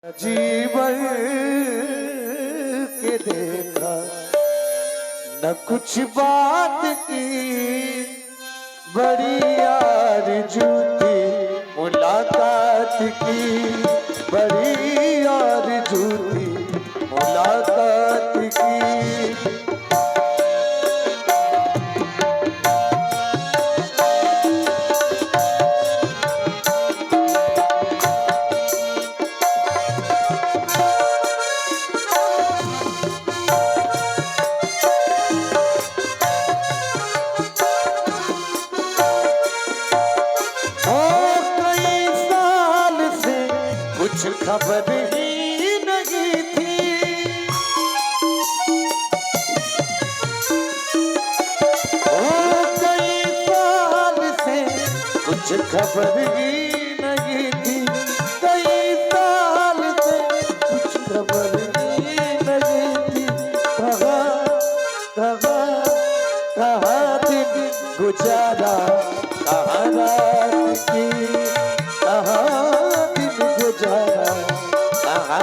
जीवन के देखा न कुछ बात की, बड़ी आरज़ू थी मुलाकात की, बड़ी आरज़ू थी मुलाकात की। कुछ खबर ही नहीं थी, कई साल से कुछ खबर ही नहीं थी, कई साल से कुछ खबर ही नहीं थी। कहाँ दिन गुजारा, कहाँ रात की,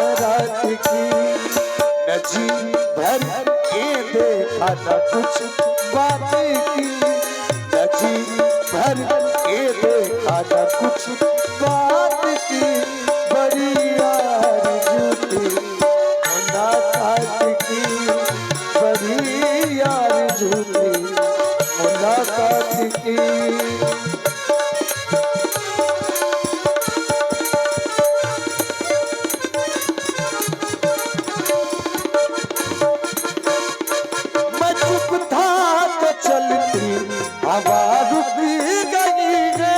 रात की न जी भर के देखा न कुछ बात की, न जी भर के देखा न कुछ बात की, बड़ी आरज़ू थी मुलाकात की, बड़ी आरज़ू थी मुलाकात की। चलती हवा रुक गई है,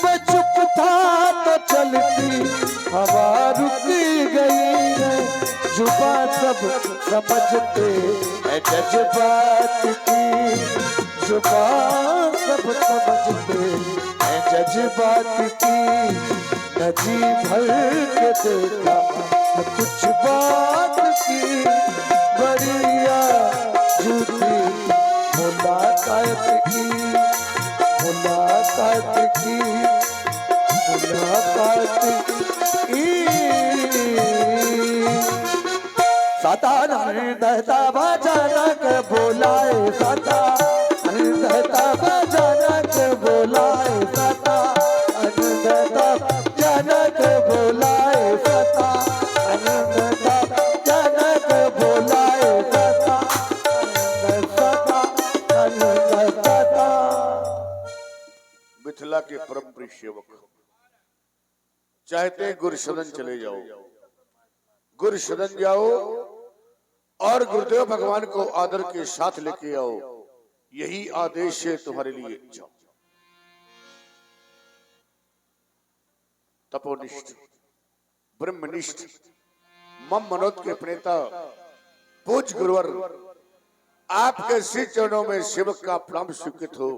मैं चुप था तो चलती हवा रुक गई है। जुबान सब समझते हैं जज्बात की, जुबान सब समझते हैं जज्बात की। न जी भर के देखा कुछ बात की, बढ़िया झूठी मुलाकात की, मुलाकात की, मुलाकात की। सदा रहता बजाना के बोलाए, सदा रहता बजाना के बोलाए, सदा रहता जनक बोलाए, सदा जनक बोलाए, सदा सदा। मिथिला के परम प्रिय सेवक चाहते गुरु सदन चले जाओ, गुरु सदन जाओ और गुरुदेव भगवान को आदर के साथ लेके आओ, यही आदेश है तुम्हारे लिए। जाओ। तपोनिष्ठ ब्रह्मनिष्ठ मम मनोद के प्रेता पूज गुरुवर आपके श्री चरणों में सेवक का प्रणाम स्वीकृत हो,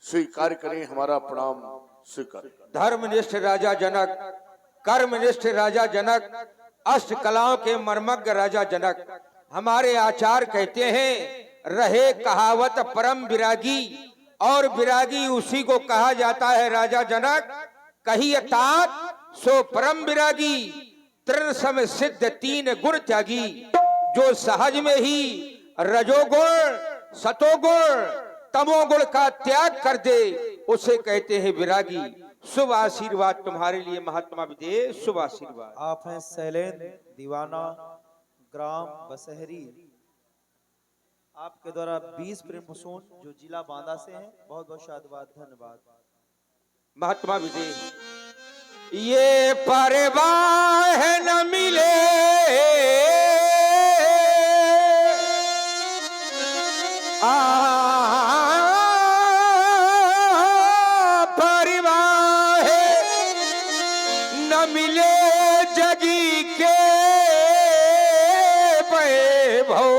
स्वीकार करें हमारा प्रणाम स्वीकार। धर्मनिष्ठ राजा जनक, कर्मनिष्ठ राजा जनक, अष्ट कलाओं के मर्मज्ञ राजा जनक, हमारे आचार कहते हैं रहे कहावत परम विरागी, और विरागी उसी को कहा जाता है राजा जनक। कही तात सो परम विरागी, तृण सम सिद्ध तीन गुण त्यागी, जो सहज में ही रजोगुण सतोगुण तमोगुण का त्याग कर दे उसे कहते हैं विरागी। शुभ आशीर्वाद तुम्हारे लिए महात्मा विदेश, शुभ आशीर्वाद। आप हैं शैलेंद्र दीवाना, ग्राम बसहरी। आपके द्वारा 20 प्रेम फसून जो जिला बांदा से हैं, बहुत बहुत शादवाद, धन्यवाद। महात्मा विदेश, ये परवाह न मिले परिवाह न मिले जगी के वैभव,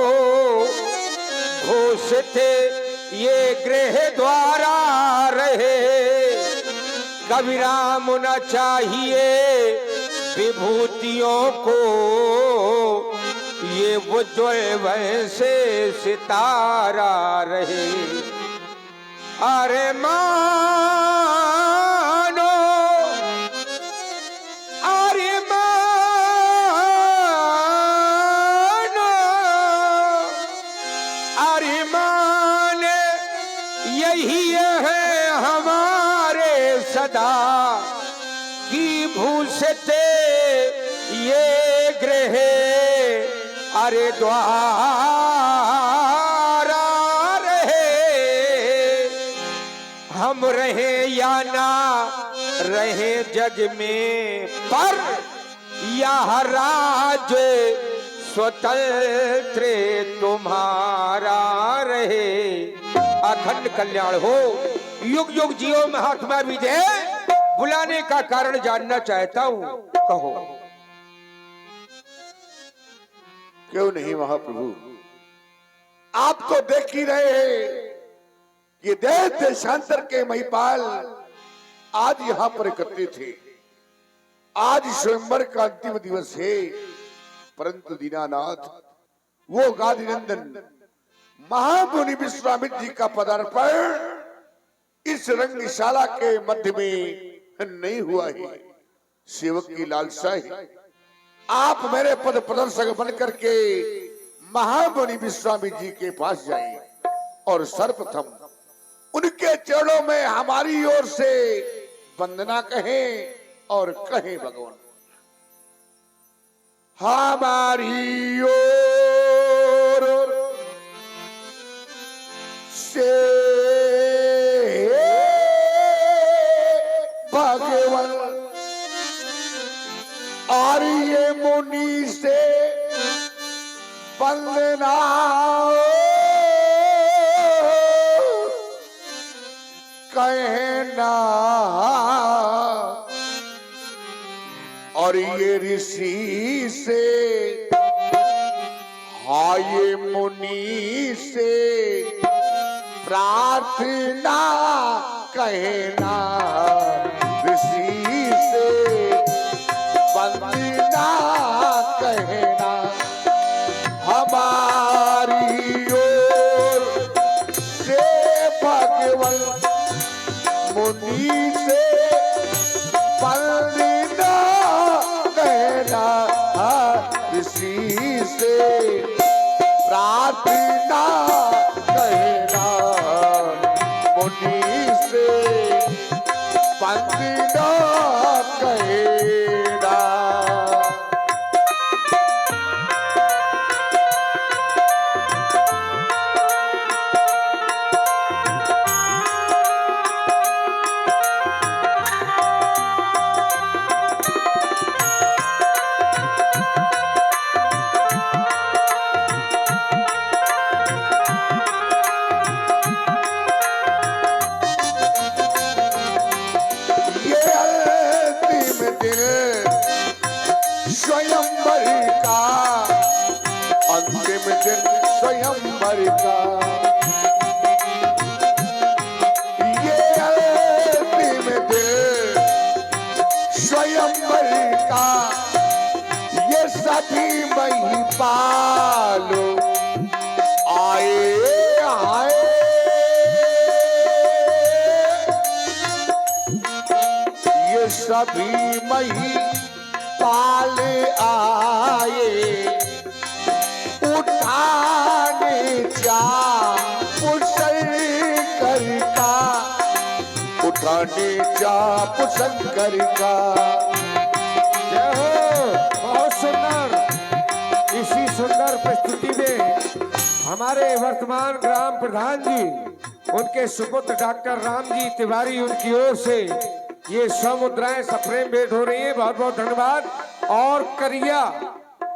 घोषित ये गृह द्वारा रहे, कविराम न चाहिए विभूतियों को, ये उज्ज्वल वैसे सितारा रहे। अरे मानो, अरे मानो, अरे माने यही है हमारे सदा की भूषते ये गृह, अरे द्वारा रहे, हम रहे या ना रहे जग में, पर यह राज स्वतंत्र तुम्हारा रहे। अखंड कल्याण हो, युग युग जियो महात्मा विजय। बुलाने का कारण जानना चाहता हूं, कहो। क्यों नहीं महाप्रभु, आप तो देख ही रहे हैं कि देश देशांतर के महिपाल आज यहां पर एकत्रित थे। आज स्वयंवर का अंतिम दिवस है, परंतु दीनानाथ वो गादी नंदन महामुनि विश्वामित्र जी का पदार्पण इस रंगशाला के मध्य में नहीं हुआ है। सेवक की लालसा है, आप मेरे पद प्रदर्शक बन करके महामुनि विश्वामित्र जी के पास जाइए और सर्वप्रथम उनके चरणों में हमारी ओर से वंदना कहें और कहें भगवान हमारी ओर से भगवान और ये मुनि से वंदना कहना और ये ऋषि से हाँ ये मुनि से प्रार्थना कहना ऋषि से वंदना कहना हमारी ओर से भगवान मुनि से वंदना कहना ऋषि से प्रार्थना कहना मुनि से वंदना कहना। स्वयंवर का अंतिम दिन स्वयंवर का ये अंतिम दिन स्वयंवर का ये सभी महिपालो आए आए ये सभी महिपाल आए उठाने जा पुसल करका उठाने जा पुसल करका। जय हो, बहुत सुंदर। इसी सुंदर प्रस्तुति में हमारे वर्तमान ग्राम प्रधान जी, उनके सुपुत्र डॉक्टर राम जी तिवारी, उनकी ओर से ये 100 मुद्राएं सप्रेम भेंट हो रही है। बहुत बहुत धन्यवाद। और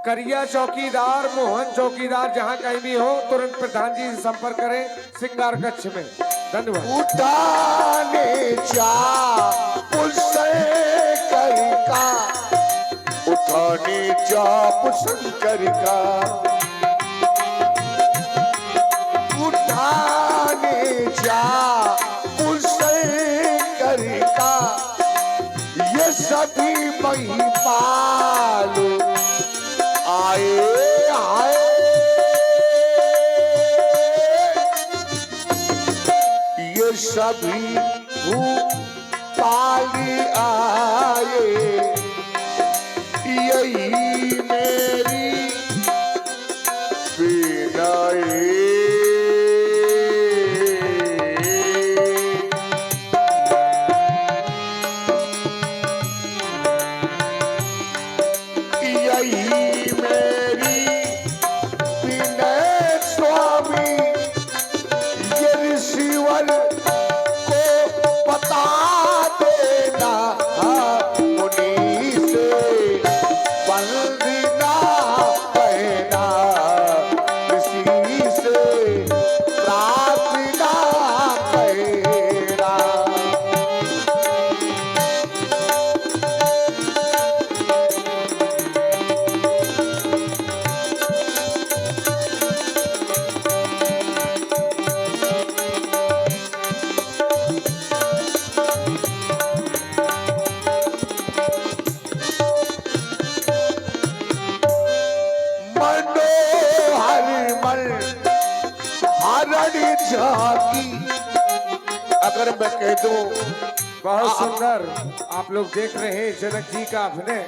करिया चौकीदार, मोहन चौकीदार, जहां कहीं भी हो तुरंत प्रधान जी से संपर्क करें श्रृंगार कक्ष में। धन्यवाद। उठाने जा पुसल करका उठाने जा पुसल करका उठाने जा पुसल करका ये सभी महिपाल आए आए ये सभी भूपाली आए, यही मेरी विनय। यही मेरी विनय स्वामी, ये ऋषिवर को बता देना, मुनि से वंदना कहना, ऋषि से प्रार्थना कहना। मनोहर मन हरणी झाकी, अगर मैं कह दूं बहुत सुंदर आप लोग देख रहे हैं जनक जी का अभिनय।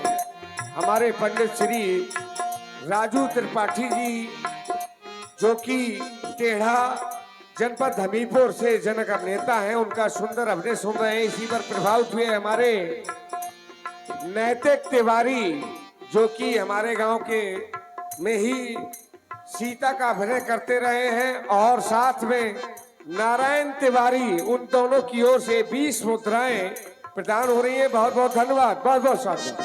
हमारे पंडित श्री राजू त्रिपाठी जी जो कि टेढ़ा जनपद हमीरपुर से जनक अभिनेता हैं, उनका सुंदर अभिनय सुन रहे हैं। इसी पर प्रभावित हुए हमारे नैतिक तिवारी जो कि हमारे गांव के में ही सीता का अभिनय करते रहे हैं, और साथ में नारायण तिवारी, उन दोनों की ओर से 20 मुद्राएं प्रदान हो रही हैं। बहुत बहुत धन्यवाद, बहुत बहुत स्वागत।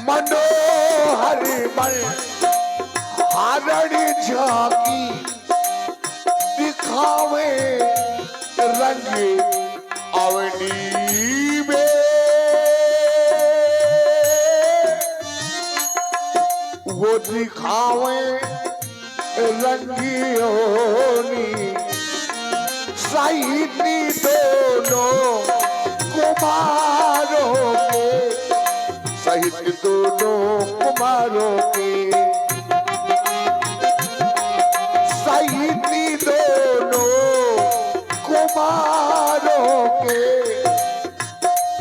मनोहर मन हरणी झाकी, दिखावे रंग अवनी में, वो दिखावे रंगियोनी, सही दोनों कुमारों के, सहित दोनों कुमारों के, सहित दोनों कुमारों के,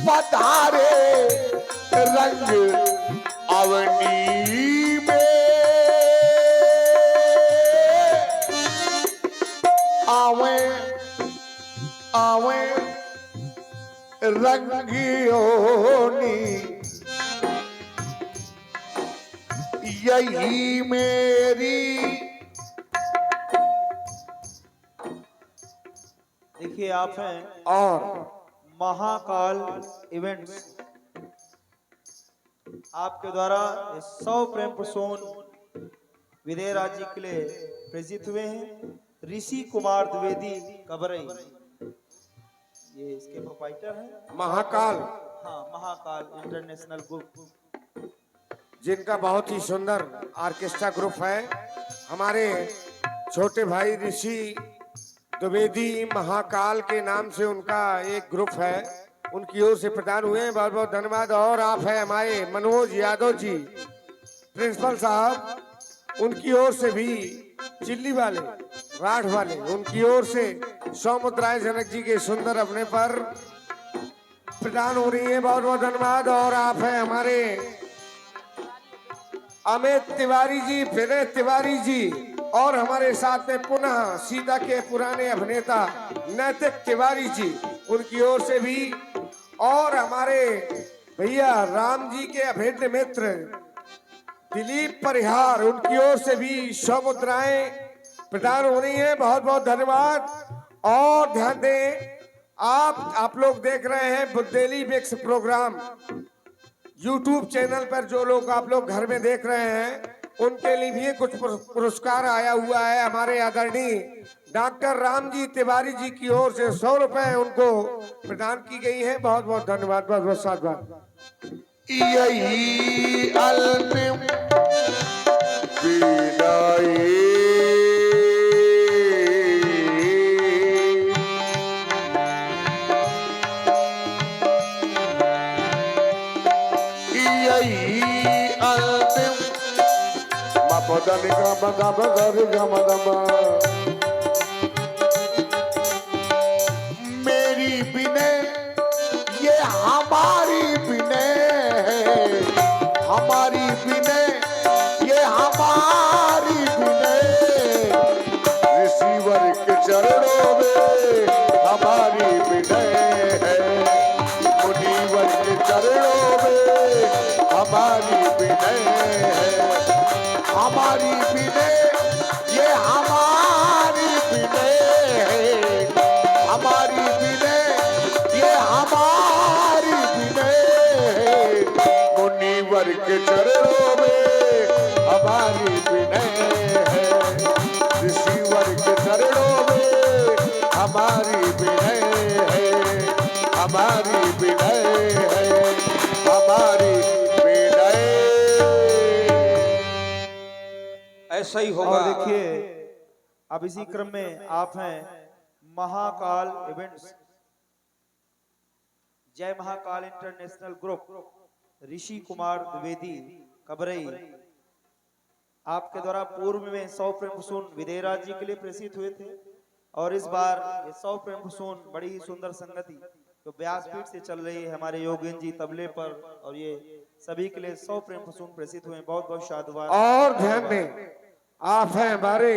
पधारे रंग अवनी में। आवे आवे रंगियोनी, यही मेरी। देखिए आप हैं और महाकाल इवेंट्स, आपके द्वारा 100 प्रेम प्रसून विदय जी के लिए प्रेषित हुए हैं। ऋषि कुमार द्विवेदी कबरई, ये इसके प्रोपाइटर हैं। महाकाल, हाँ, महाकाल इंटरनेशनल ग्रुप, जिनका बहुत ही सुंदर ऑर्केस्ट्रा ग्रुप है। हमारे छोटे भाई ऋषि द्विवेदी महाकाल के नाम से उनका एक ग्रुप है, उनकी ओर से प्रदान हुए हैं। बहुत बहुत धन्यवाद। और आप है हमारे मनोज यादव जी प्रिंसिपल साहब, उनकी ओर से भी चिल्ली वाले राठ वाले, उनकी ओर से 100 मुद्राएं जनक जी के सुंदर अपने पर प्रदान हो रही है। बहुत बहुत धन्यवाद। और आप है हमारे अमित तिवारी जी, विनय तिवारी जी, और हमारे साथ में पुनः सीता के पुराने अभिनेता नैतिक तिवारी जी, उनकी ओर से भी, और हमारे भैया राम जी के अभेद्य मित्र दिलीप परिहार, उनकी ओर से भी 100 मुद्राएं प्रदान हो रही हैं। बहुत बहुत धन्यवाद। और ध्यान दें, आप लोग देख रहे हैं Bundeli mix programme YouTube channel पर। जो लोग आप लोग घर में देख रहे हैं उनके लिए भी कुछ पुरस्कार आया हुआ है। हमारे आदरणीय डॉक्टर राम जी तिवारी जी की ओर से 100 रुपए उनको प्रदान की गई है। बहुत बहुत धन्यवाद, बहुत बहुत साधुवाद। यही अंतिम विदाई, यही अंतिम मपदनि गम गम गरि गम गम, विनय ये हमारी विनय है, हमारी विनय ये हमारी विनय, ऋषिवर के चरणों में हमारी विनय है, मुनिवर के चरणों में हमारी विनय है, हमारी विनय ये हमारी विनय है, हमारी विनय ये हमारी विनय है, मुनिवर के चरणों में हमारी विनय है, ऋषिवर के चरणों में हमारी विनय है, हमारी विनय है, हमारी विनय। ऐसा ही और होगा। देखिए अब इसी क्रम में आप हैं महाकाल इवेंट्स, जय महाकाल इंटरनेशनल ग्रुप, ऋषि कुमार द्विवेदी कबरई, आपके द्वारा पूर्व में 100 प्रेम प्रसून विदेराज जी के लिए प्रेषित हुए थे, और इस बार ये 100 प्रेम प्रसून बड़ी ही सुंदर संगति जो व्यासपीठ से चल रही है, हमारे योगेन जी तबले पर, और ये सभी के लिए 100 प्रेम प्रसून प्रेषित हुए। बहुत बहुत साधुवाद। और ध्यान दें, आप हैं हमारे,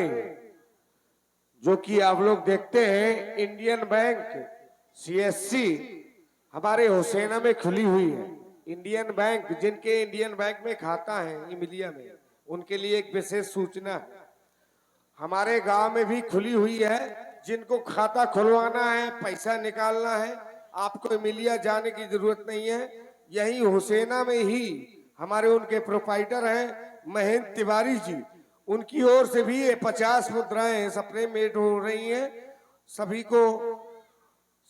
जो कि आप लोग देखते हैं इंडियन बैंक CSC हमारे हुसैना में खुली हुई है। इंडियन बैंक, जिनके इंडियन बैंक में खाता है इमिलिया में, उनके लिए एक विशेष सूचना है। हमारे गांव में भी खुली हुई है, जिनको खाता खुलवाना है, पैसा निकालना है, आपको इमिलिया जाने की जरूरत नहीं है। यही हुसैना में ही हमारे उनके प्रोपाइटर हैं महेंद्र तिवारी जी, उनकी ओर से भी ये 50 मुद्राएं सप्रे मेट हो रही हैं।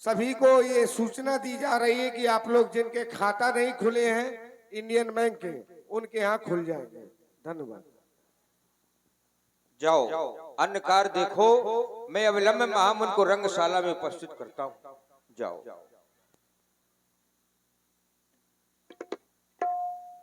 सभी को ये सूचना दी जा रही है कि आप लोग जिनके खाता नहीं खुले हैं इंडियन बैंक के, उनके यहाँ खुल जाएंगे। धन्यवाद। जाओ अन्य कार्य देखो, मैं अविलंब महामुन को रंगशाला में उपस्थित करता हूँ। जाओ।